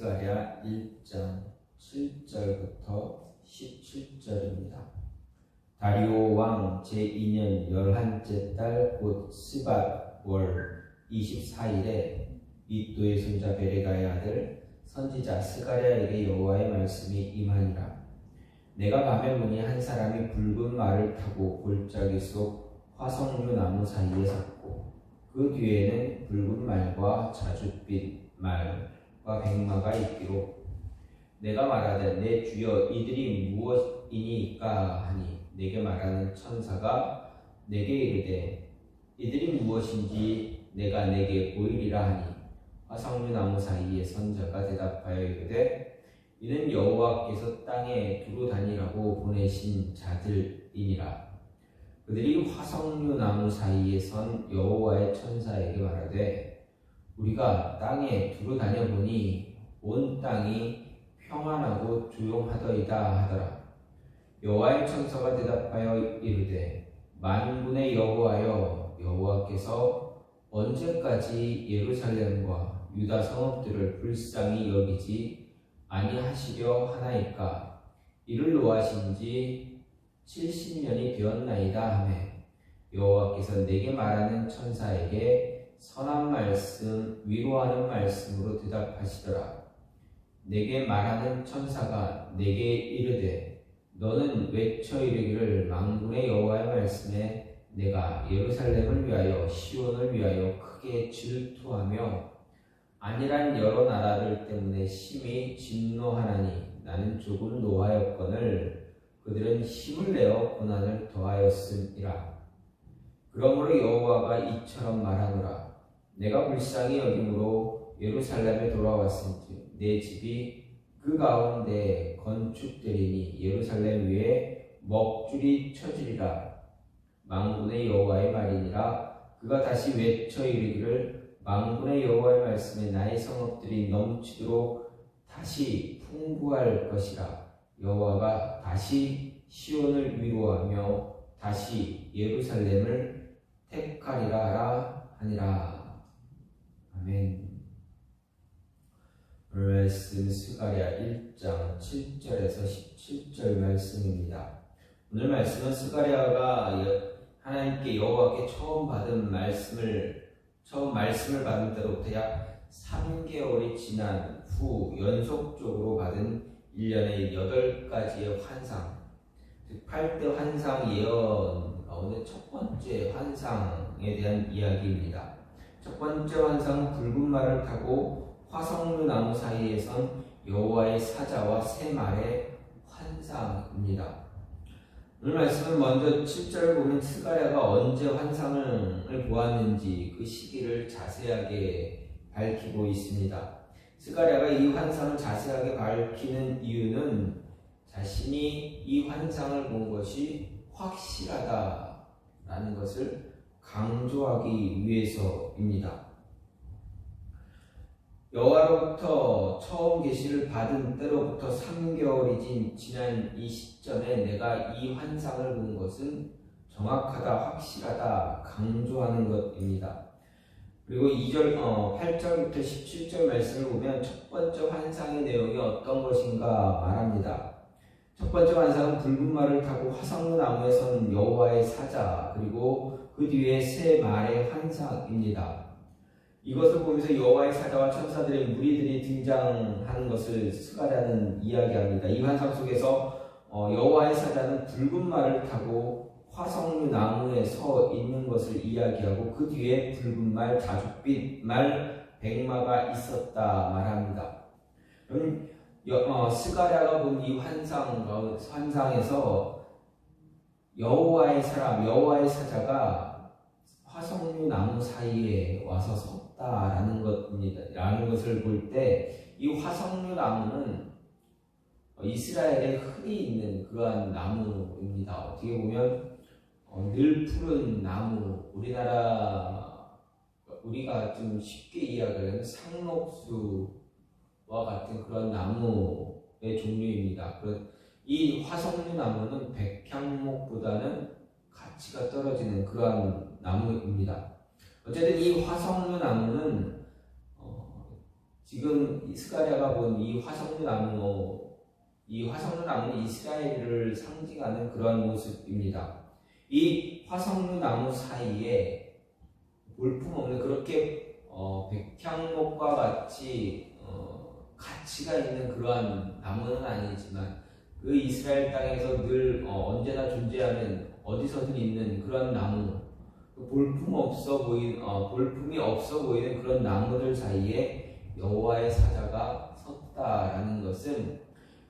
스가랴 1장 7절부터 17절입니다. 다리오 왕 제2년 11째 달 곧 스밧 월 24일에 이또의 손자 베레가의 아들 선지자 스가랴에게 여호와의 말씀이 임하니라. 내가 밤에 보니 한 사람이 붉은 말을 타고 골짜기 속 화석류 나무 사이에 섰고 그 뒤에는 붉은 말과 자줏빛 말과 백마가 있기로 내가 말하되 내 주여 이들이 무엇이니까 하니 내게 말하는 천사가 내게 이르되 이들이 무엇인지 내가 내게 보이리라 하니 화석류 나무 사이에 선 자가 대답하여 이르되 이는 여호와께서 땅에 두루 다니라고 보내신 자들이니라. 그들이 화석류 나무 사이에 선 여호와의 천사에게 말하되 우리가 땅에 두루 다녀보니 온 땅이 평안하고 조용하더이다 하더라. 여호와의 천사가 대답하여 이르되 만군의 여호와여 여호와께서 언제까지 예루살렘과 유다 성읍들을 불쌍히 여기지 아니하시려 하나이까. 이를 노하신 지 70년이 되었나이다 하매 여호와께서 내게 말하는 천사에게 선한 말씀 위로하는 말씀으로 대답하시더라. 내게 말하는 천사가 내게 이르되 너는 외쳐 이르기를 만군의 여호와의 말씀에 내가 예루살렘을 위하여 시온을 위하여 크게 질투하며 안일한 여러 나라들 때문에 심히 진노하나니 나는 조금 노하였거늘 그들은 힘을 내어 고난을 더하였음이라. 그러므로 여호와가 이처럼 말하노라. 내가 불쌍히 여김으로 예루살렘에 돌아왔은즉 내 집이 그 가운데 건축되리니 예루살렘 위에 먹줄이 쳐지리라. 만군의 여호와의 말이니라. 그가 다시 외쳐 이르기를 만군의 여호와의 말씀에 나의 성읍들이 넘치도록 다시 풍부할 것이라. 여호와가 다시 시온을 위로하며 다시 예루살렘을 택하리라 하니라. 아멘. 오늘 말씀 스가랴 1장 7절에서 17절 말씀입니다. 오늘 말씀은 스가랴가 하나님께 여호와께 처음 말씀을 받은 때로부터 약 3개월이 지난 후 연속적으로 받은 1년에 8가지의 환상, 즉 8대 환상 예언 가운데 첫 번째 환상에 대한 이야기입니다. 첫 번째 환상은 붉은 말을 타고 화석류 나무 사이에 선 여호와의 사자와 새 말의 환상입니다. 오늘 말씀은 먼저 7절을 보면 스가랴가 언제 환상을 보았는지 그 시기를 자세하게 밝히고 있습니다. 스가랴가 이 환상을 자세하게 밝히는 이유는 자신이 이 환상을 본 것이 확실하다라는 것을 강조하기 위해서입니다. 여호와로부터 처음 계시를 받은 때로부터 3개월이 지난 이 시점에 내가 이 환상을 본 것은 정확하다, 확실하다, 강조하는 것입니다. 그리고 8절부터 17절 말씀을 보면 첫 번째 환상의 내용이 어떤 것인가 말합니다. 첫 번째 환상은 붉은 말을 타고 화석류 나무에 선 여호와의 사자, 그리고 그 뒤에 새 말의 환상입니다. 이것을 보면서 여호와의 사자와 천사들의 무리들이 등장하는 것을 스가랴는 이야기합니다. 이 환상 속에서 여호와의 사자는 붉은 말을 타고 화석류 나무에 서 있는 것을 이야기하고 그 뒤에 붉은 말, 자줏빛 말, 백마가 있었다 말합니다. 그럼 스가랴가 본 이 환상에서 여호와의 사람, 여호와의 사자가 화석류 나무 사이에 와서 섰다라는 것입니다. 라는 것을 볼 때 이 화석류 나무는 이스라엘에 흔히 있는 그러한 나무입니다. 어떻게 보면 늘 푸른 나무, 우리가 좀 쉽게 이야기하는 상록수와 같은 그런 나무의 종류입니다. 이 화석류 나무는 백향목보다는 가치가 떨어지는 그러한 나무입니다. 어쨌든 이 화석류 나무는 지금 스가랴가 본 이 화석류나무는 이스라엘을 상징하는 그런 모습입니다. 이 화석류나무 사이에 볼품없는 그렇게 백향목과 같이 가치가 있는 그러한 나무는 아니지만 그 이스라엘 땅에서 늘 언제나 존재하는 어디서든 있는 그런 나무, 볼품이 없어 보이는 그런 나무들 사이에 여호와의 사자가 섰다라는 것은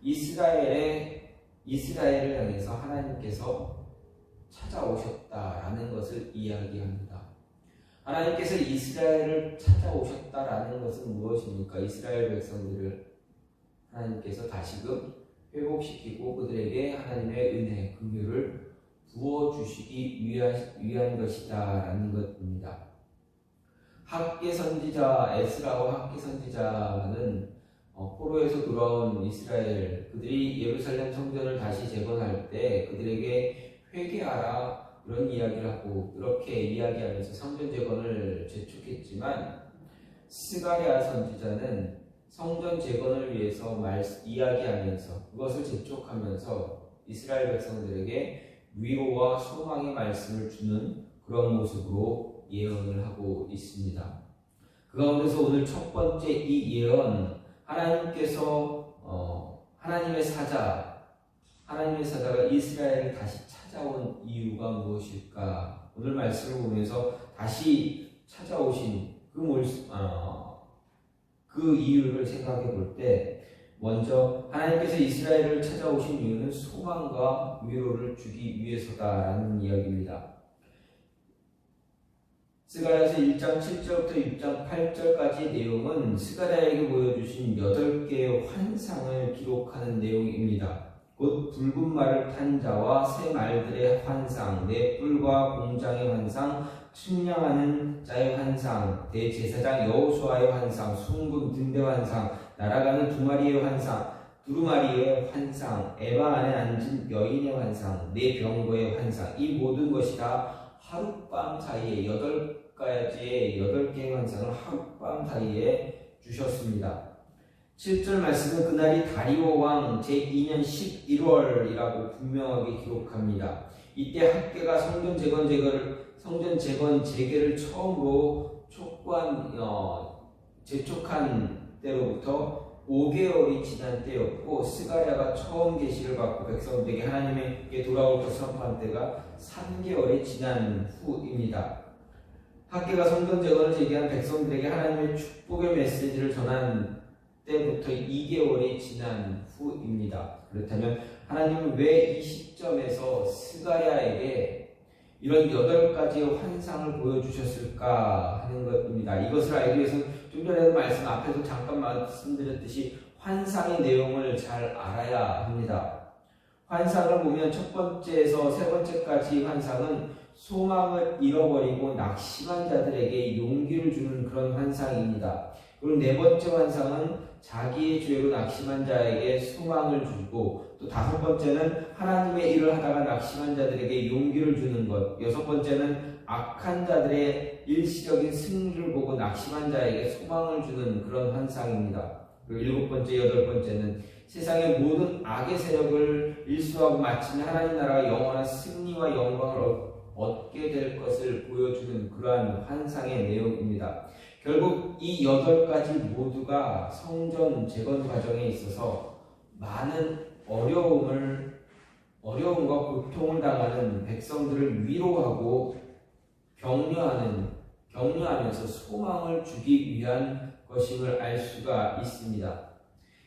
이스라엘을 향해서 하나님께서 찾아오셨다라는 것을 이야기합니다. 하나님께서 이스라엘을 찾아오셨다라는 것은 무엇입니까? 이스라엘 백성들을 하나님께서 다시금 회복시키고 그들에게 하나님의 은혜, 긍휼을 부어주시기 위한 것이다라는 것입니다. 학개 선지자 에스라와 학개 선지자는 포로에서 돌아온 이스라엘, 그들이 예루살렘 성전을 다시 재건할 때 그들에게 회개하라 이런 이야기를 하고 이렇게 이야기하면서 성전 재건을 재촉했지만, 스가랴 선지자는 성전 재건을 위해서 이야기하면서 그것을 재촉하면서 이스라엘 백성들에게 위로와 소망의 말씀을 주는 그런 모습으로 예언을 하고 있습니다. 그 가운데서 오늘 첫 번째 이 예언, 하나님의 사자가 이스라엘을 다시 찾아온 이유가 무엇일까? 오늘 말씀을 보면서 다시 찾아오신 그 이유를 생각해 볼 때, 먼저 하나님께서 이스라엘을 찾아오신 이유는 소망과 위로를 주기 위해서다라는 이야기입니다. 스가랴서 1장 7절부터 6장 8절까지의 내용은 스가랴에게 보여주신 8개의 환상을 기록하는 내용입니다. 곧 붉은 말을 탄 자와 새 말들의 환상, 네 뿔과 공장의 환상, 측량하는 자의 환상, 대제사장 여호수아의 환상, 숭분 등대 환상, 날아가는 두 마리의 환상, 두루마리의 환상, 에바 안에 앉은 여인의 환상, 네 병거의 환상, 이 모든 것이 다 하룻밤 사이에 8개의 환상을 하룻밤 사이에 주셨습니다. 7절 말씀은 그날이 다리오 왕 제2년 11월이라고 분명하게 기록합니다. 이때 학개가 성전 재건 재개를 처음으로 재촉한 때로부터 5개월이 지난 때였고, 스가랴가 처음 계시를 받고 백성들에게 하나님께 돌아올 것 선포한 때가 3개월이 지난 후입니다. 학개가 성전 재건을 재개한 백성들에게 하나님의 축복의 메시지를 전한 때부터 2개월이 지난 후입니다. 그렇다면 하나님은 왜 이 시점에서 스가랴에게 이런 8가지의 환상을 보여주셨을까 하는 것입니다. 이것을 알기 위해서는 좀 전에 말씀 앞에서 잠깐 말씀드렸듯이 환상의 내용을 잘 알아야 합니다. 환상을 보면 첫 번째에서 세 번째까지 환상은 소망을 잃어버리고 낙심한 자들에게 용기를 주는 그런 환상입니다. 그리고 네 번째 환상은 자기의 죄로 낙심한 자에게 소망을 주고, 또 다섯 번째는 하나님의 일을 하다가 낙심한 자들에게 용기를 주는 것, 여섯 번째는 악한 자들의 일시적인 승리를 보고 낙심한 자에게 소망을 주는 그런 환상입니다. 그리고 일곱 번째, 여덟 번째는 세상의 모든 악의 세력을 일수하고 마침내 하나님 나라가 영원한 승리와 영광을 얻게 될 것을 보여주는 그러한 환상의 내용입니다. 결국 이 8가지 모두가 성전 재건 과정에 있어서 많은 어려움과 고통을 당하는 백성들을 위로하고 격려하면서 소망을 주기 위한 것임을 알 수가 있습니다.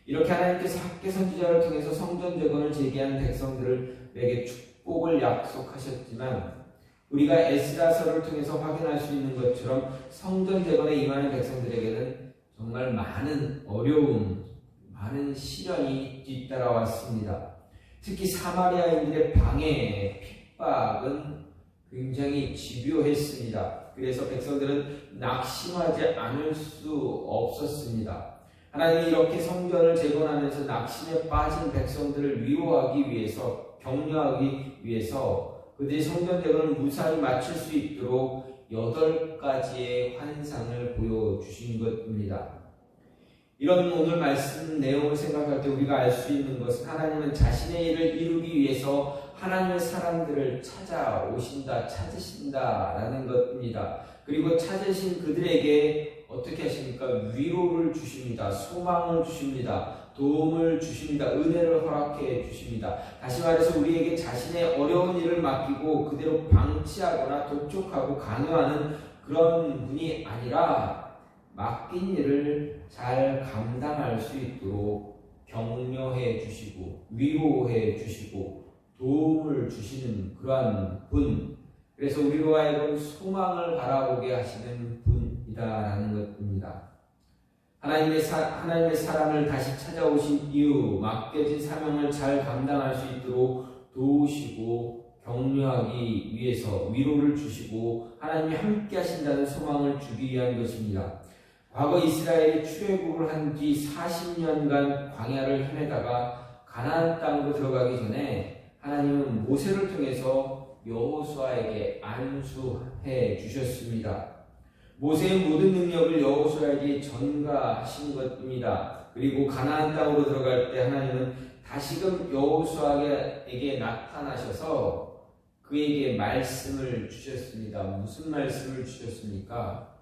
이렇게 하나님께서 학개 선지자를 통해서 성전 재건을 재개한 백성들에게 축복을 약속하셨지만, 우리가 에스라서를 통해서 확인할 수 있는 것처럼 성전 재건에 임하는 백성들에게는 정말 많은 어려움, 많은 시련이 뒤따라왔습니다. 특히 사마리아인들의 방해, 핍박은 굉장히 집요했습니다. 그래서 백성들은 낙심하지 않을 수 없었습니다. 하나님이 이렇게 성전을 재건하면서 낙심에 빠진 백성들을 위로하기 위해서, 격려하기 위해서 그들이 성전 재건을 무사히 마칠 수 있도록 8가지의 환상을 보여주신 것입니다. 이런 오늘 말씀 내용을 생각할 때 우리가 알 수 있는 것은 하나님은 자신의 일을 이루기 위해서 하나님의 사람들을 찾으신다라는 것입니다. 그리고 찾으신 그들에게 어떻게 하십니까? 위로를 주십니다. 소망을 주십니다. 도움을 주십니다. 은혜를 허락해 주십니다. 다시 말해서 우리에게 자신의 어려운 일을 맡기고 그대로 방치하거나 독촉하고 강요하는 그런 분이 아니라 맡긴 일을 잘 감당할 수 있도록 격려해 주시고 위로해 주시고 도움을 주시는 그러한 분, 그래서 우리로 하여금 소망을 바라보게 하시는 분이다라는 것입니다. 하나님의 사람을 다시 찾아오신 이유, 맡겨진 사명을 잘 감당할 수 있도록 도우시고 격려하기 위해서 위로를 주시고 하나님이 함께 하신다는 소망을 주기 위한 것입니다. 과거 이스라엘이 출애굽을 한 뒤 40년간 광야를 헤매다가 가나안 땅으로 들어가기 전에 하나님은 모세를 통해서 여호수아에게 안수해 주셨습니다. 모세의 모든 능력을 여호수아에게 전가하신 것입니다. 그리고 가나안 땅으로 들어갈 때 하나님은 다시금 여호수아에게 나타나셔서 그에게 말씀을 주셨습니다. 무슨 말씀을 주셨습니까?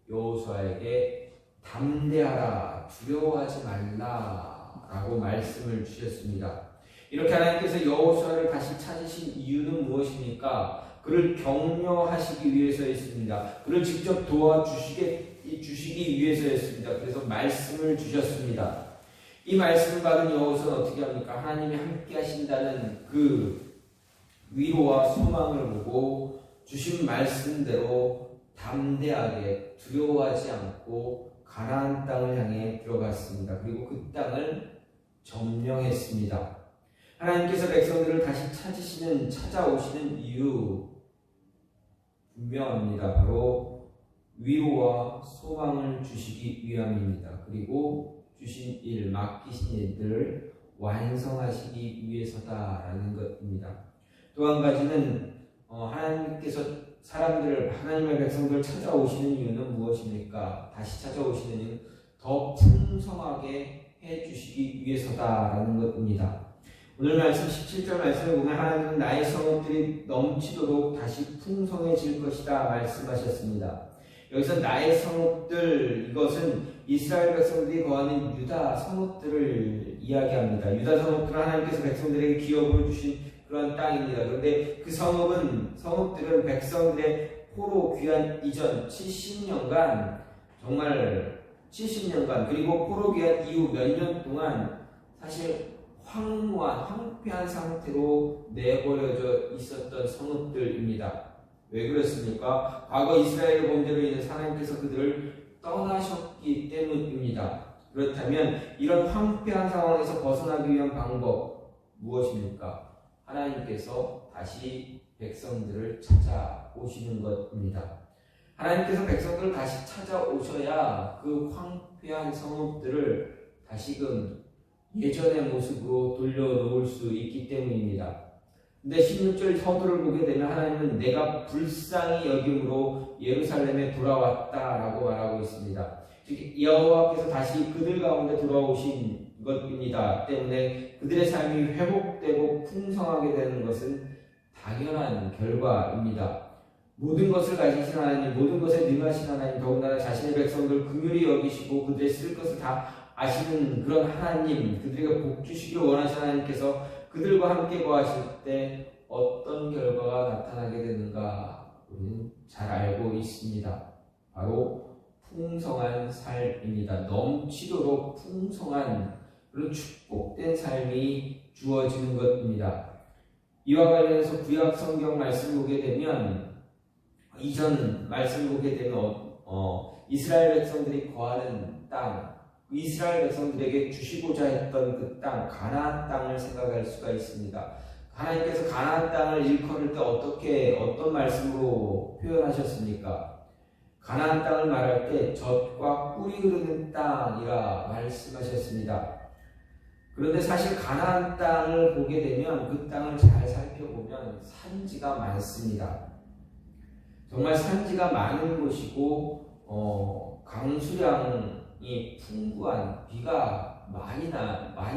여호수아에게 담대하라, 두려워하지 말라라고 말씀을 주셨습니다. 이렇게 하나님께서 여호수아를 다시 찾으신 이유는 무엇입니까? 그를 격려하시기 위해서였습니다. 그를 직접 도와주시기 위해서였습니다. 그래서 말씀을 주셨습니다. 이 말씀을 받은 여호수아는 어떻게 합니까? 하나님이 함께 하신다는 그 위로와 소망을 보고 주신 말씀대로 담대하게 두려워하지 않고 가나안 땅을 향해 들어갔습니다. 그리고 그 땅을 점령했습니다. 하나님께서 백성들을 다시 찾아오시는 이유 분명합니다. 바로 위로와 소망을 주시기 위함입니다. 그리고 주신 일, 맡기신 일들을 완성하시기 위해서다라는 것입니다. 또 한 가지는 하나님께서 하나님의 백성들을 찾아오시는 이유는 무엇입니까? 다시 찾아오시는 이유는 더 풍성하게 해주시기 위해서다라는 것입니다. 오늘 말씀 17절 말씀을 보면 하나님은 나의 성읍들이 넘치도록 다시 풍성해질 것이다 말씀하셨습니다. 여기서 나의 성읍들, 이것은 이스라엘 백성들이 거하는 유다 성읍들을 이야기합니다. 유다 성읍들은 하나님께서 백성들에게 기업을 주신 그런 땅입니다. 그런데 그 성읍들은 백성들의 포로 귀환 이전 70년간, 정말 70년간, 그리고 포로 귀환 이후 몇 년 동안 사실 황폐한 상태로 내버려져 있었던 성읍들입니다. 왜 그렇습니까? 과거 이스라엘 범죄로 인해서 하나님께서 그들을 떠나셨기 때문입니다. 그렇다면 이런 황폐한 상황에서 벗어나기 위한 방법 무엇입니까? 하나님께서 다시 백성들을 찾아오시는 것입니다. 하나님께서 백성들을 다시 찾아오셔야 그 황폐한 성읍들을 다시금 예전의 모습으로 돌려놓을 수 있기 때문입니다. 근데 16절 서두를 보게 되면 하나님은 내가 불쌍히 여김으로 예루살렘에 돌아왔다라고 말하고 있습니다. 즉 여호와께서 다시 그들 가운데 돌아오신 것입니다. 때문에 그들의 삶이 회복되고 풍성하게 되는 것은 당연한 결과입니다. 모든 것을 가지신 하나님, 모든 것에 능하신 하나님, 더군다나 자신의 백성들 긍휼히 여기시고 그들의 쓸 것을 다 아시는 그런 하나님, 그들에게 복 주시길 원하시는 하나님께서 그들과 함께 거하실 때 어떤 결과가 나타나게 되는가 우리는 잘 알고 있습니다. 바로 풍성한 삶입니다. 넘치도록 풍성한 그런 축복된 삶이 주어지는 것입니다. 이와 관련해서 구약 성경 말씀을 보게 되면, 이전 말씀을 보게 되면 이스라엘 백성들이 거하는 땅, 이스라엘 백성들에게 주시고자 했던 그 땅, 가나안 땅을 생각할 수가 있습니다. 하나님께서 가나안 땅을 일컬을 때 어떤 말씀으로 표현하셨습니까? 가나안 땅을 말할 때 젖과 꿀이 흐르는 땅이라 말씀하셨습니다. 그런데 사실 가나안 땅을 보게 되면 그 땅을 잘 살펴보면 산지가 많습니다. 정말 산지가 많은 곳이고 강수량 땅이 풍부한 비가 많이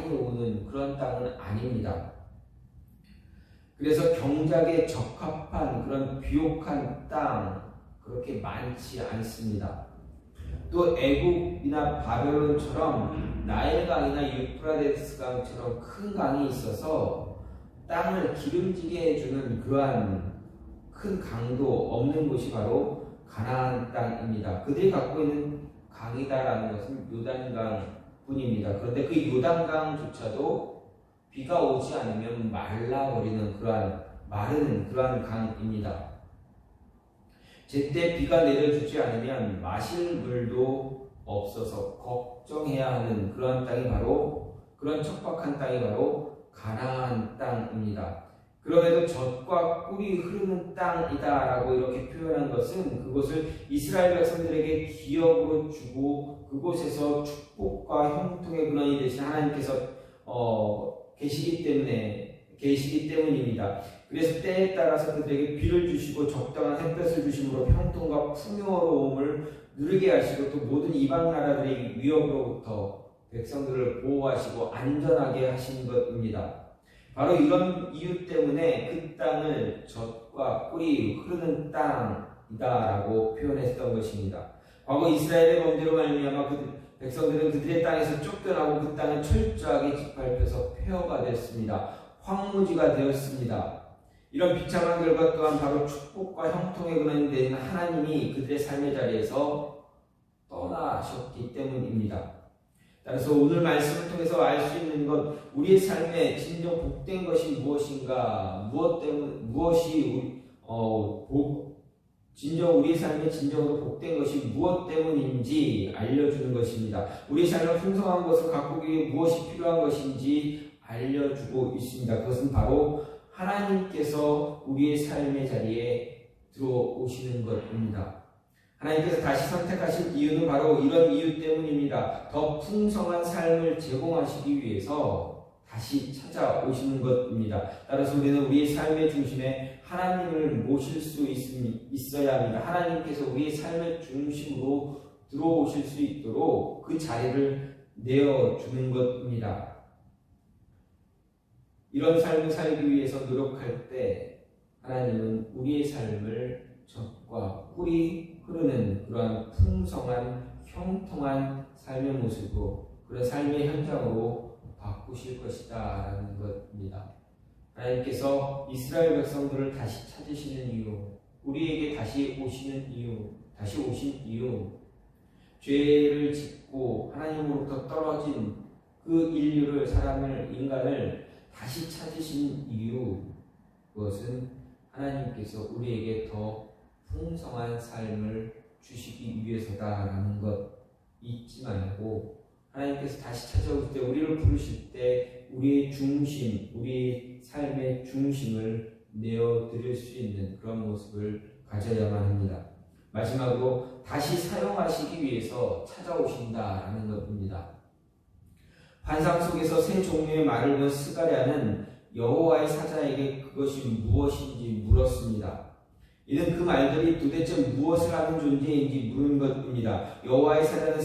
오는 그런 땅은 아닙니다. 그래서 경작에 적합한 그런 비옥한 땅 그렇게 많지 않습니다. 또 애굽이나 바벨론처럼 나일강이나 유프라데스 강처럼 큰 강이 있어서 땅을 기름지게 해주는 그러한 큰 강도 없는 곳이 바로 가나안 땅입니다. 그들이 갖고 있는 강이다라는 것은 요단강 뿐입니다. 그런데 그 요단강조차도 비가 오지 않으면 말라버리는 마르는 그러한 강입니다. 제때 비가 내려주지 않으면 마실 물도 없어서 걱정해야 하는 그런 땅이 바로 그런 척박한 땅이 바로 가나안 땅입니다. 그럼에도 젖과 꿀이 흐르는 땅이다라고 이렇게 표현한 것은 그곳을 이스라엘 백성들에게 기업으로 주고 그곳에서 축복과 형통의 근원이 되신 하나님께서 계시기 때문입니다. 그래서 때에 따라서 그들에게 비를 주시고 적당한 햇볕을 주심으로 형통과 풍요로움을 누리게 하시고 또 모든 이방 나라들의 위협으로부터 백성들을 보호하시고 안전하게 하신 것입니다. 바로 이런 이유 때문에 그 땅을 젖과 꿀이 흐르는 땅이다라고 표현했던 것입니다. 과거 이스라엘의 범죄로 말미암아 백성들은 그들의 땅에서 쫓겨나고 그 땅은 철저하게 짓밟혀서 폐허가 됐습니다. 황무지가 되었습니다. 이런 비참한 결과 또한 바로 축복과 형통의 근원이 되는 하나님이 그들의 삶의 자리에서 떠나셨기 때문입니다. 따라서 오늘 말씀을 통해서 알 수 있는 것, 우리의 삶에 진정 복된 것이 무엇인가, 우리의 삶에 진정으로 복된 것이 무엇 때문인지 알려주는 것입니다. 우리의 삶에 풍성한 것을 가꾸기 위해 무엇이 필요한 것인지 알려주고 있습니다. 그것은 바로 하나님께서 우리의 삶의 자리에 들어오시는 것입니다. 하나님께서 다시 선택하신 이유는 바로 이런 이유 때문입니다. 더 풍성한 삶을 제공하시기 위해서 다시 찾아오시는 것입니다. 따라서 우리는 우리의 삶의 중심에 하나님을 모실 수 있어야 합니다. 하나님께서 우리의 삶의 중심으로 들어오실 수 있도록 그 자리를 내어주는 것입니다. 이런 삶을 살기 위해서 노력할 때 하나님은 우리의 삶을 젖과 꿀이 흐르는 그러한 풍성한 형통한 삶의 모습으로 그런 삶의 현장으로 바꾸실 것이다 라는 것입니다. 하나님께서 이스라엘 백성들을 다시 찾으시는 이유, 우리에게 다시 오신 이유, 죄를 짓고 하나님으로부터 떨어진 그 인간을 다시 찾으신 이유, 그것은 하나님께서 우리에게 더 풍성한 삶을 주시기 위해서다라는 것 잊지 말고, 하나님께서 다시 찾아오실 때, 우리를 부르실 때 우리의 삶의 중심을 내어드릴 수 있는 그런 모습을 가져야만 합니다. 마지막으로 다시 사용하시기 위해서 찾아오신다라는 것입니다. 환상 속에서 세 종류의 말을 본 스가랴는 여호와의 사자에게 그것이 무엇인지 물었습니다. 이는 그 말들이 도대체 무엇을 하는 존재인지 물은 것입니다. 여호와의 사자는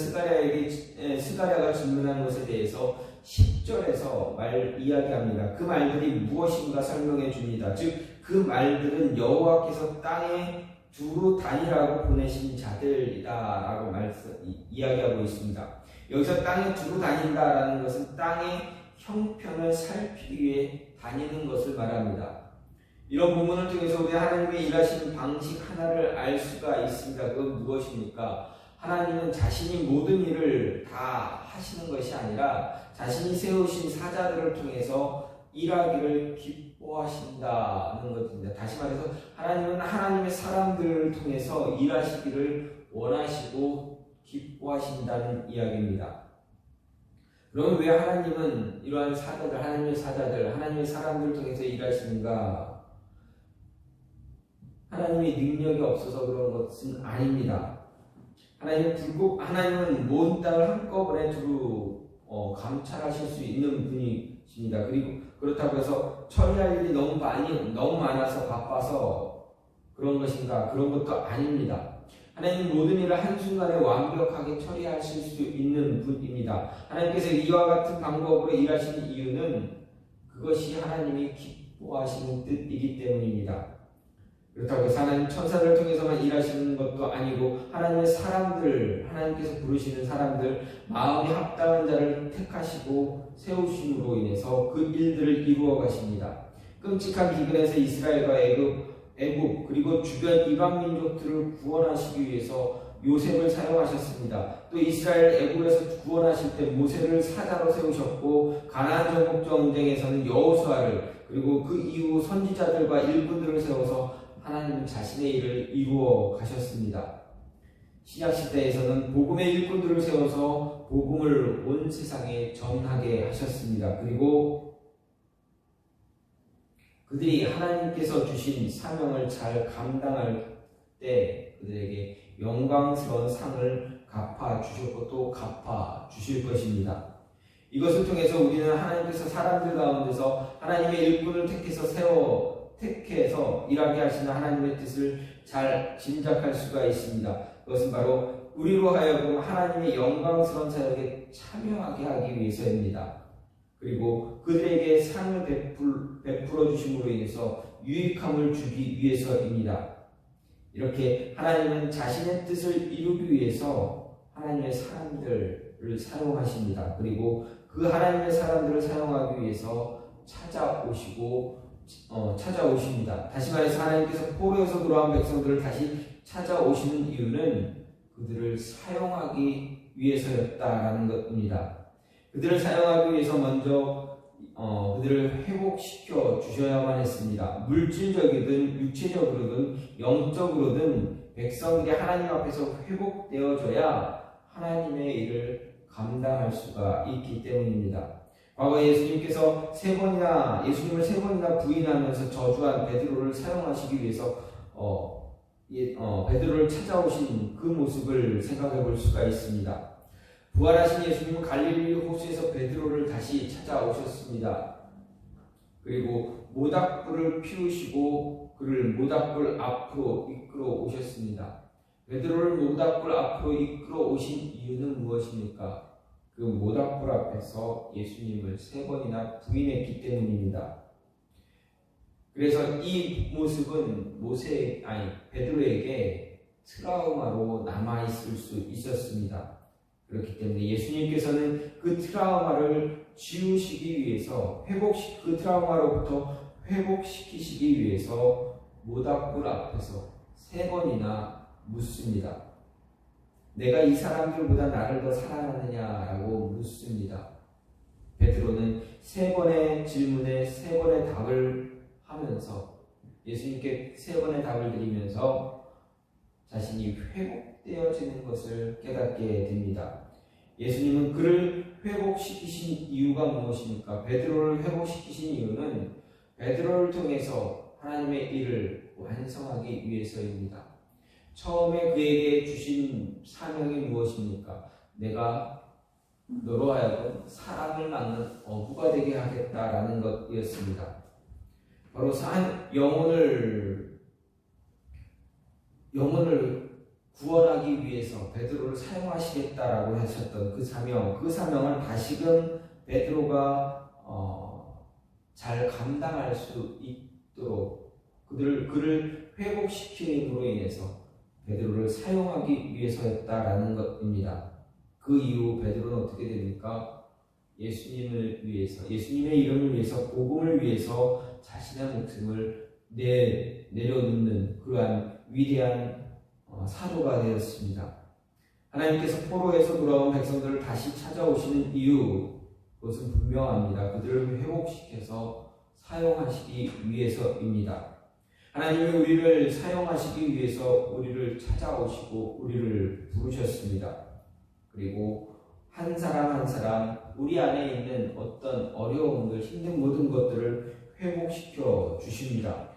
스가랴가 질문한 것에 대해서 10절에서 이야기합니다. 그 말들이 무엇인가 설명해 줍니다. 즉, 그 말들은 여호와께서 땅에 두루 다니라고 보내신 자들이다라고 이야기하고 있습니다. 여기서 땅에 두루 다닌다라는 것은 땅의 형편을 살피기 위해 다니는 것을 말합니다. 이런 본문을 통해서 우리 하나님의 일하시는 방식 하나를 알 수가 있습니다. 그건 무엇입니까? 하나님은 자신이 모든 일을 다 하시는 것이 아니라 자신이 세우신 사자들을 통해서 일하기를 기뻐하신다는 것입니다. 다시 말해서 하나님은 하나님의 사람들을 통해서 일하시기를 원하시고 기뻐하신다는 이야기입니다. 그럼 왜 하나님은 이러한 하나님의 사람들을 통해서 일하시는가? 하나님의 능력이 없어서 그런 것은 아닙니다. 하나님은 모든 땅을 한꺼번에 두루 감찰하실 수 있는 분이십니다. 그리고 그렇다고 해서 처리할 일이 너무 많아서 바빠서 그런 것인가? 그런 것도 아닙니다. 하나님 모든 일을 한순간에 완벽하게 처리하실 수 있는 분입니다. 하나님께서 이와 같은 방법으로 일하시는 이유는 그것이 하나님이 기뻐하시는 뜻이기 때문입니다. 그렇다고 해서 하나님 천사를 통해서만 일하시는 것도 아니고 하나님의 사람들, 하나님께서 부르시는 사람들, 마음이 합당한 자를 택하시고 세우심으로 인해서 그 일들을 이루어 가십니다. 끔찍한 기근에서 이스라엘과 애굽 그리고 주변 이방 민족들을 구원하시기 위해서 요셉을 사용하셨습니다. 또 이스라엘 애굽에서 구원하실 때 모세를 사자로 세우셨고 가나안 정복 전쟁에서는 여호수아를 그리고 그 이후 선지자들과 일꾼들을 세워서 하나님은 자신의 일을 이루어 가셨습니다. 신약시대에서는 복음의 일꾼들을 세워서 복음을 온 세상에 전하게 하셨습니다. 그리고 그들이 하나님께서 주신 사명을 잘 감당할 때 그들에게 영광스러운 상을 갚아 주셨고 또 갚아 주실 것입니다. 이것을 통해서 우리는 하나님께서 사람들 가운데서 하나님의 일꾼을 택해서 일하게 하시는 하나님의 뜻을 잘 짐작할 수가 있습니다. 그것은 바로 우리로 하여금 하나님의 영광스러운 사역에 참여하게 하기 위해서입니다. 그리고 그들에게 상을 베풀어 주심으로 인해서 유익함을 주기 위해서입니다. 이렇게 하나님은 자신의 뜻을 이루기 위해서 하나님의 사람들을 사용하십니다. 그리고 그 하나님의 사람들을 사용하기 위해서 찾아오십니다. 다시 말해서 하나님께서 포로에서 돌아온 백성들을 다시 찾아오시는 이유는 그들을 사용하기 위해서였다라는 것입니다. 그들을 사용하기 위해서 먼저 그들을 회복시켜 주셔야만 했습니다. 물질적이든 육체적으로든 영적으로든 백성들이 하나님 앞에서 회복되어져야 하나님의 일을 감당할 수가 있기 때문입니다. 과거 예수님께서 예수님을 세 번이나 부인하면서 저주한 베드로를 사용하시기 위해서 베드로를 찾아오신 그 모습을 생각해 볼 수가 있습니다. 부활하신 예수님은 갈릴리 호수에서 베드로를 다시 찾아오셨습니다. 그리고 모닥불을 피우시고 그를 모닥불 앞으로 이끌어 오셨습니다. 베드로를 모닥불 앞으로 이끌어 오신 이유는 무엇입니까? 그 모닥불 앞에서 예수님을 세 번이나 부인했기 때문입니다. 그래서 이 모습은 베드로에게 트라우마로 남아있을 수 있었습니다. 그렇기 때문에 예수님께서는 그 트라우마를 지우시기 위해서 그 트라우마로부터 회복시키시기 위해서 모닥불 앞에서 세 번이나 묻습니다. 내가 이 사람들보다 나를 더 사랑하느냐라고 묻습니다. 베드로는 세 번의 질문에 세 번의 답을 하면서 예수님께 세 번의 답을 드리면서 자신이 회복되어지는 것을 깨닫게 됩니다. 예수님은 그를 회복시키신 이유가 무엇입니까? 베드로를 회복시키신 이유는 베드로를 통해서 하나님의 일을 완성하기 위해서입니다. 처음에 그에게 주신 사명이 무엇입니까? 내가 너로 하여금 사람을 낳는 어부가 되게 하겠다라는 것이었습니다. 바로 영혼을 구원하기 위해서 베드로를 사용하시겠다라고 하셨던 그 사명을 다시금 베드로가 잘 감당할 수 있도록 그를 회복시킴으로 인해서 베드로를 사용하기 위해서였다라는 것입니다. 그 이후 베드로는 어떻게 됩니까? 예수님을 위해서, 예수님의 이름을 위해서, 복음을 위해서 자신의 목숨을 내려놓는 그러한 위대한 사도가 되었습니다. 하나님께서 포로에서 돌아온 백성들을 다시 찾아오시는 이유, 그것은 분명합니다. 그들을 회복시켜서 사용하시기 위해서입니다. 하나님이 우리를 사용하시기 위해서 우리를 찾아오시고 우리를 부르셨습니다. 그리고 한 사람 한 사람 우리 안에 있는 어떤 어려움들, 힘든 모든 것들을 회복시켜 주십니다.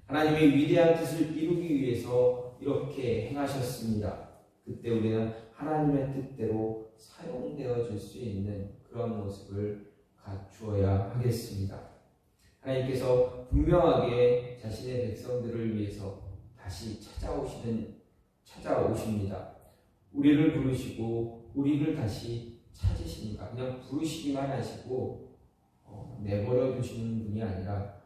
하나님의 위대한 뜻을 이루기 위해서 이렇게 행하셨습니다. 그때 우리는 하나님의 뜻대로 사용되어질 수 있는 그런 모습을 갖추어야 하겠습니다. 하나님께서 분명하게 자신의 백성들을 위해서 다시 찾아오십니다. 우리를 부르시고 우리를 다시 찾으십니다. 그냥 부르시기만 하시고 내버려 두시는 분이 아니라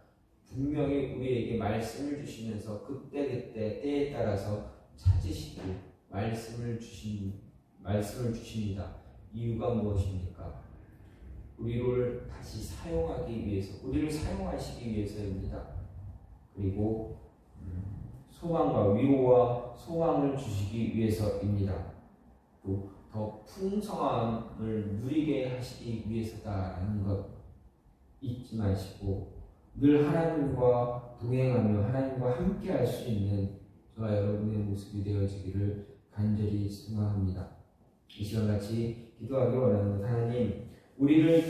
분명히 우리에게 말씀을 주시면서 그때그때 때에 따라서 찾으시고 말씀을 주십니다. 이유가 무엇입니까? 우리를 다시 사용하기 위해서, 우리를 사용하시기 위해서입니다. 그리고 소망과 위로와 소망을 주시기 위해서입니다. 또 더 풍성함을 누리게 하시기 위해서다라는 것 잊지 마시고 늘 하나님과 동행하며 하나님과 함께 할 수 있는 저와 여러분의 모습이 되어지기를 간절히 소망합니다. 이 시간 같이 기도하기 원하는 하나님, 우리를